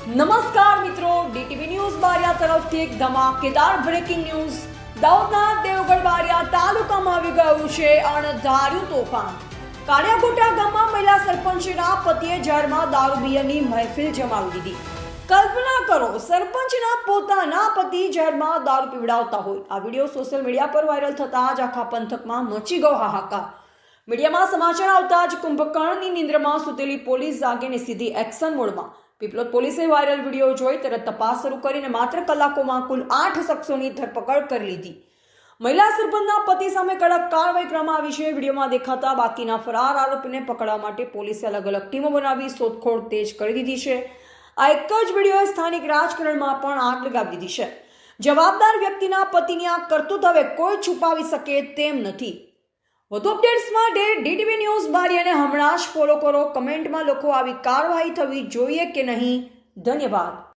નમસ્કાર મિત્રો, DTV news Bariya તરફથી એક ધમાકેદાર બ્રેકિંગ ન્યૂઝ. દાહોદના દેવગઢ બારિયા તાલુકામાં આવી ગયું છે અણધાર્યું તોફાન. કાળિયાકોટા ગામમાં મહિલા સરપંચના પતિએ જાહેરમાં દારૂ બિયરની મહેફિલ જમાવી દીધી. કલ્પના કરો, સરપંચના પોતાના પતિ જાહેરમાં દારૂ પીવડાવતા હોય. આ વિડીયો સોશિયલ મીડિયા પર વાયરલ થતા જ આખા પંથકમાં મચી ગયો હાહાકાર. મીડિયામાં સમાચાર આવતા જ કુંભકર્ણની નિંદ્રામાં સૂતેલી પોલીસ જાગીને સીધી એક્શન મોડમાં. પીપલોદ પોલીસે વાયરલ વિડીયો જોઈ તરત તપાસ શરૂ કરીને માત્ર કલાકોમાં કુલ 8 શખ્સોની ધરપકડ કરી લીધી. મહિલા સરપંચના પતિ સામે કડક કાર્યવાહી કરવામાં આવી છે. વિડીયોમાં દેખાતા બાકીના ફરાર આરોપીને પકડવા માટે પોલીસે અલગ અલગ ટીમો બનાવી શોધખોળ તેજ કરી દીધી છે. આ એક જ વિડીયોએ સ્થાનિક રાજકારણમાં પણ આગ લગાવી દીધી છે. જવાબદાર વ્યક્તિના પતિની આ કરતૂત હવે કોઈ છુપાવી શકે તેમ નથી. વધુ અપડેટ્સ માટે ડીટીવી ન્યૂઝ બારિયાને હમણાં જ ફોલો કરો. કમેન્ટમાં લખો આવી કાર્યવાહી થવી જોઈએ કે નહીં. ધન્યવાદ.